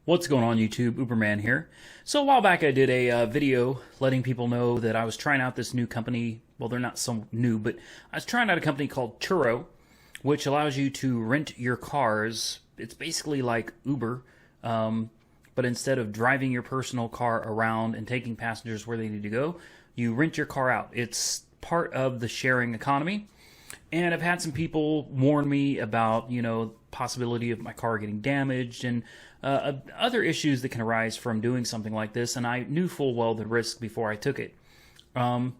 What's going on YouTube? Uberman here. So a while back I did a video letting people know that I was trying out this new company. Well, they're not so new, but I was trying out a company called Turo, which allows you to rent your cars. It's basically like Uber, but instead of driving your personal car around and taking passengers where they need to go, you rent your car out. It's part of the sharing economy. And I've had some people warn me about, possibility of my car getting damaged and other issues that can arise from doing something like this. And I knew full well the risk before I took it. I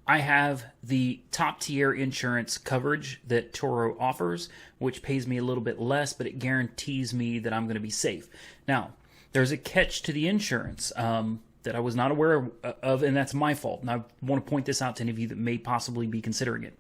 have the top tier insurance coverage that Turo offers, which pays me a little bit less, but it guarantees me that I'm going to be safe. Now, there's a catch to the insurance that I was not aware of, and that's my fault. And I want to point this out to any of you that may possibly be considering it.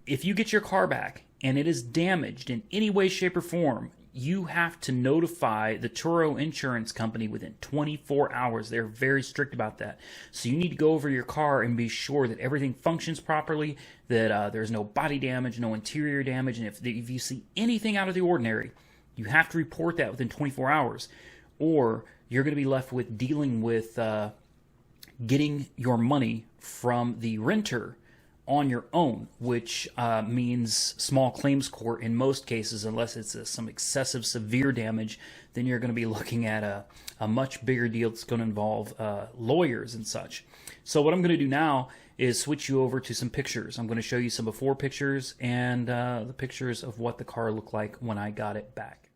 If you get your car back and it is damaged in any way, shape, or form, you have to notify the Turo insurance company within 24 hours. They're very strict about that. So you need to go over your car and be sure that everything functions properly, that there's no body damage, no interior damage, and if you see anything out of the ordinary, you have to report that within 24 hours, or you're going to be left with dealing with getting your money from the renter on your own, which means small claims court in most cases, unless it's some excessive severe damage. Then you're going to be looking at a much bigger deal that's going to involve lawyers and such. So what I'm going to do now is switch you over to some pictures. I'm going to show you some before pictures and the pictures of what the car looked like when I got it back.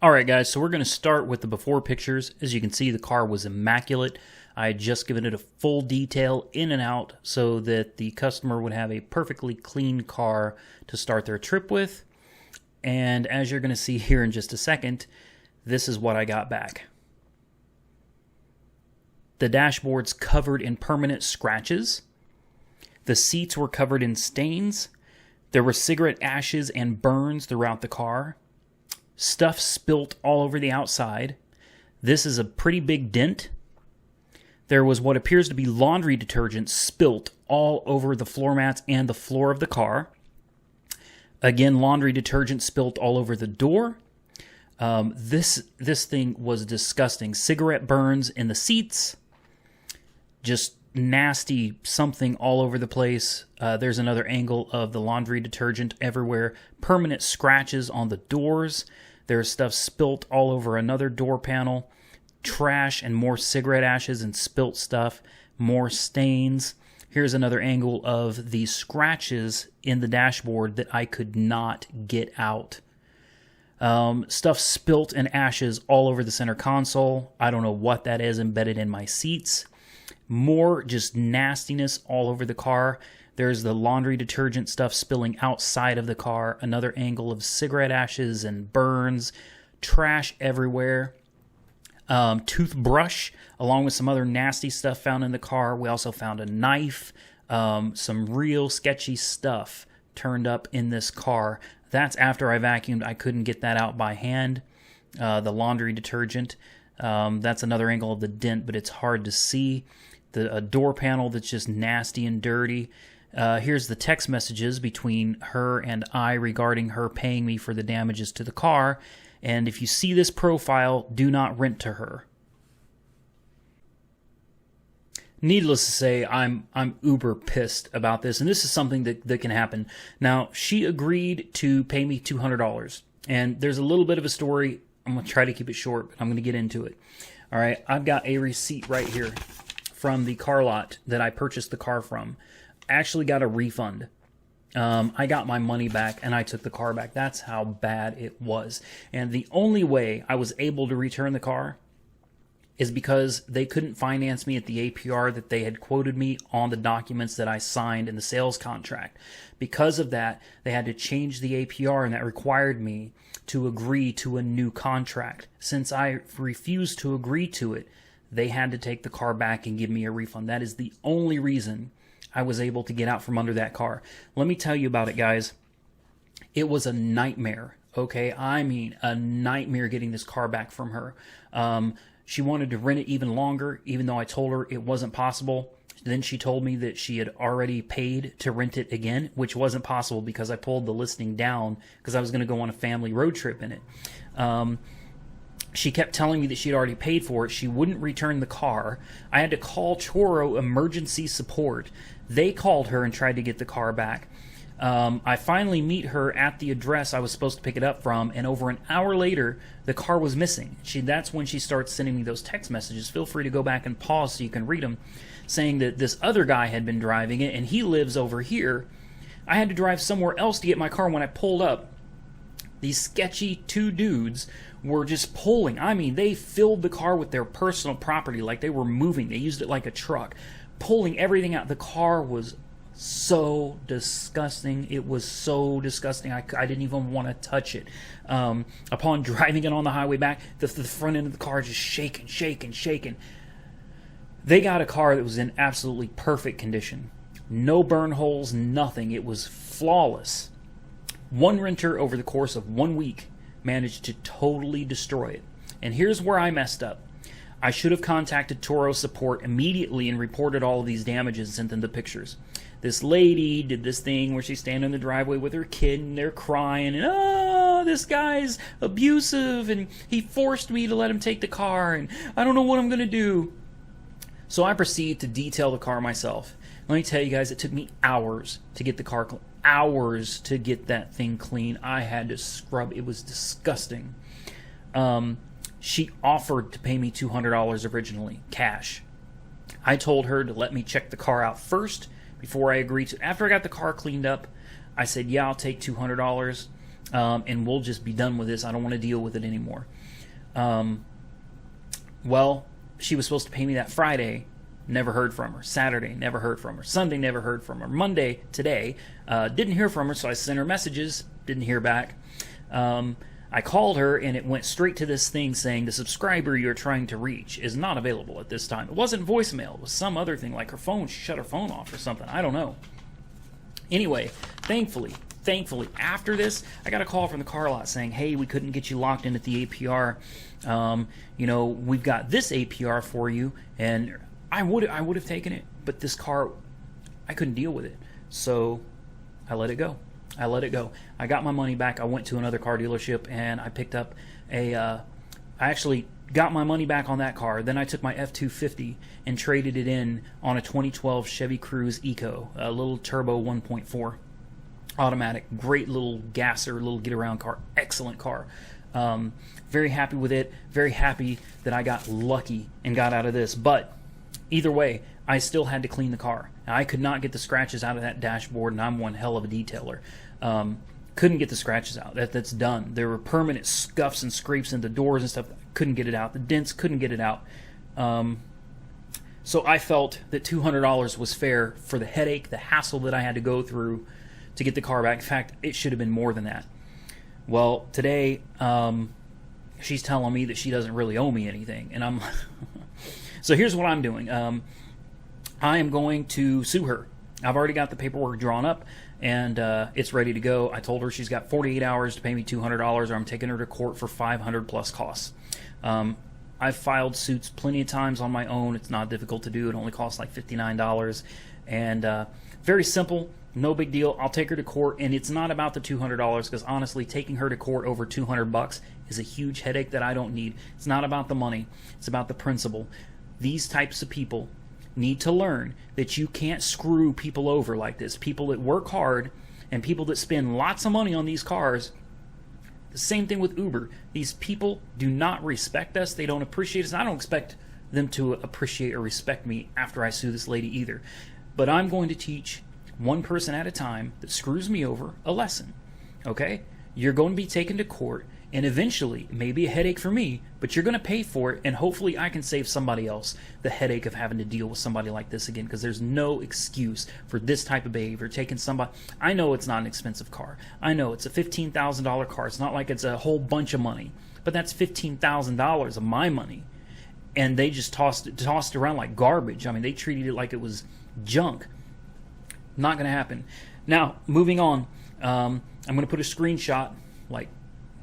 Alright guys, so we're going to start with the before pictures. As you can see, the car was immaculate. I had just given it a full detail in and out so that the customer would have a perfectly clean car to start their trip with. And as you're going to see here in just a second, this is what I got back. The dashboard's covered in permanent scratches. The seats were covered in stains. There were cigarette ashes and burns throughout the car. Stuff spilt all over the outside. This is a pretty big dent. There was what appears to be laundry detergent spilt all over the floor mats and the floor of the car. Again, laundry detergent spilt all over the door. This thing was disgusting. Cigarette burns in the seats. Just nasty something all over the place. There's another angle of the laundry detergent everywhere. Permanent scratches on the doors. There's stuff spilt all over another door panel. Trash and more cigarette ashes and spilt stuff. More stains. Here's another angle of the scratches in the dashboard that I could not get out. Stuff spilt and ashes all over the center console. I don't know what that is embedded in my seats. More just nastiness all over the car. There's the laundry detergent stuff spilling outside of the car. Another angle of cigarette ashes and burns. Trash everywhere. Toothbrush, along with some other nasty stuff found in the car. We also found a knife. Some real sketchy stuff turned up in this car. That's after I vacuumed. I couldn't get that out by hand. The laundry detergent. That's another angle of the dent, but it's hard to see. The door panel that's just nasty and dirty. Here's the text messages between her and I regarding her paying me for the damages to the car. And if you see this profile, do not rent to her. Needless to say, I'm uber pissed about this, and this is something that can happen. Now, she agreed to pay me $200, and there's a little bit of a story. I'm going to try to keep it short, but I'm going to get into it. All right, I've got a receipt right here from the car lot that I purchased the car from. Actually got a refund. I got my money back and I took the car back. That's how bad it was. And the only way I was able to return the car is because they couldn't finance me at the APR that they had quoted me on the documents that I signed in the sales contract. Because of that, they had to change the APR, and that required me to agree to a new contract. Since I refused to agree to it, they had to take the car back and give me a refund. That is the only reason I was able to get out from under that car. Let me tell you about it, guys. It was a nightmare, okay? I mean, a nightmare getting this car back from her. She wanted to rent it even longer, even though I told her it wasn't possible. Then she told me that she had already paid to rent it again, which wasn't possible because I pulled the listing down because I was going to go on a family road trip in it. She kept telling me that she had already paid for it. She wouldn't return the car. I had to call Turo emergency support. They called her and tried to get the car back. I finally meet her at the address I was supposed to pick it up from, and over an hour later, the car was missing. That's when she starts sending me those text messages. Feel free to go back and pause so you can read them, saying that this other guy had been driving it, and he lives over here. I had to drive somewhere else to get my car. When I pulled up, these sketchy two dudes were just pulling. I mean, they filled the car with their personal property like they were moving. They used it like a truck, pulling everything out. The car was so disgusting. It was so disgusting. I didn't even want to touch it. Upon driving it on the highway back, the front end of the car just shaking. They got a car that was in absolutely perfect condition. No burn holes, nothing. It was flawless. One renter over the course of 1 week managed to totally destroy it. And here's where I messed up. I should have contacted Turo support immediately and reported all of these damages and sent them the pictures. This lady did this thing where she's standing in the driveway with her kid and they're crying and, oh, this guy's abusive and he forced me to let him take the car and I don't know what I'm going to do. So I proceed to detail the car myself. Let me tell you guys, it took me hours to get the car clean. Hours to get that thing clean. I had to scrub. It was disgusting. She offered to pay me $200 originally, cash. I told her to let me check the car out first before I agreed to. After I got the car cleaned up, I said, yeah, I'll take $200 and we'll just be done with this. I don't want to deal with it anymore. Well, she was supposed to pay me that Friday. Never heard from her. Saturday, never heard from her. Sunday, never heard from her. Monday, today, didn't hear from her, so I sent her messages, didn't hear back. I called her, and it went straight to this thing saying, the subscriber you're trying to reach is not available at this time. It wasn't voicemail. It was some other thing, like her phone. She shut her phone off or something. I don't know. Anyway, thankfully, after this, I got a call from the car lot saying, hey, we couldn't get you locked in at the APR. We've got this APR for you, and I would have taken it, but this car, I couldn't deal with it. So I let it go. I got my money back. I went to another car dealership and I picked up I actually got my money back on that car. Then I took my F-250 and traded it in on a 2012 Chevy Cruze Eco, a little turbo 1.4 automatic, great little gasser, little get around car, excellent car. Very happy with it. Very happy that I got lucky and got out of this, but either way, I still had to clean the car. Now, I could not get the scratches out of that dashboard, and I'm one hell of a detailer. Couldn't get the scratches out. That's done. There were permanent scuffs and scrapes in the doors and stuff. Couldn't get it out. The dents, couldn't get it out. So I felt that $200 was fair for the headache, the hassle that I had to go through to get the car back. In fact, it should have been more than that. Well, today, she's telling me that she doesn't really owe me anything, and I'm... So here's what I'm doing. I am going to sue her. I've already got the paperwork drawn up, and it's ready to go. I told her she's got 48 hours to pay me $200, or I'm taking her to court for $500 plus costs. I've filed suits plenty of times on my own. It's not difficult to do. It only costs like $59, and very simple. No big deal. I'll take her to court, and it's not about the $200 because honestly, taking her to court over $200 is a huge headache that I don't need. It's not about the money. It's about the principle. These types of people need to learn that you can't screw people over like this. People that work hard and people that spend lots of money on these cars. The same thing with Uber. These people do not respect us. They don't appreciate us. I don't expect them to appreciate or respect me after I sue this lady either. But I'm going to teach one person at a time that screws me over a lesson. Okay? You're going to be taken to court. And eventually, it may be a headache for me, but you're going to pay for it, and hopefully I can save somebody else the headache of having to deal with somebody like this again, because there's no excuse for this type of behavior. Taking somebody, I know it's not an expensive car. I know it's a $15,000 car. It's not like it's a whole bunch of money, but that's $15,000 of my money, and they just tossed it around like garbage. I mean, they treated it like it was junk. Not going to happen. Now, moving on, I'm going to put a screenshot, like,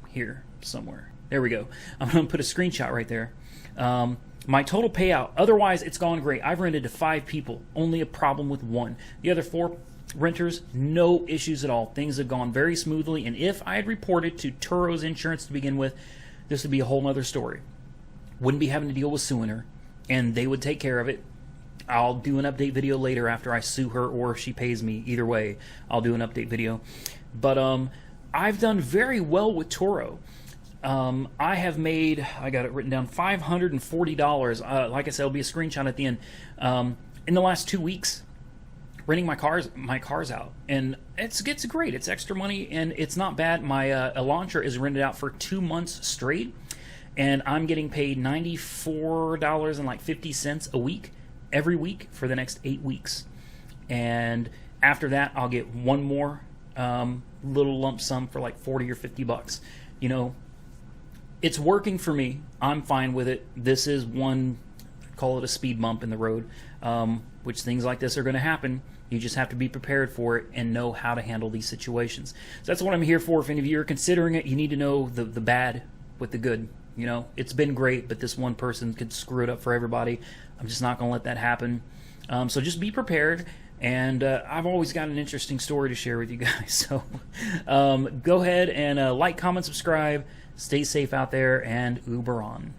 here somewhere. There we go. I'm going to put a screenshot right there. My total payout, otherwise it's gone great. I've rented to 5 people, only a problem with 1. The other 4 renters, no issues at all. Things have gone very smoothly, and if I had reported to Turo's insurance to begin with, this would be a whole other story. Wouldn't be having to deal with suing her, and they would take care of it. I'll do an update video later after I sue her, or if she pays me. Either way, I'll do an update video. But I've done very well with Turo. I have made, I got it written down, $540. Like I said, it'll be a screenshot at the end. In the last 2 weeks, renting my cars out, and it's great. It's extra money, and it's not bad. My Elantra is rented out for 2 months straight, and I'm getting paid $94.50 a week every week for the next 8 weeks. And after that, I'll get one more little lump sum for like 40 or 50 bucks. You know, it's working for me. I'm fine with it. This is one, call it a speed bump in the road, which things like this are going to happen. You just have to be prepared for it and know how to handle these situations. So that's what I'm here for. If any of you are considering it, you need to know the bad with the good. You know, it's been great, but this one person could screw it up for everybody. I'm just not going to let that happen. So just be prepared. And I've always got an interesting story to share with you guys. So go ahead and like, comment, subscribe. Stay safe out there, and Uber on.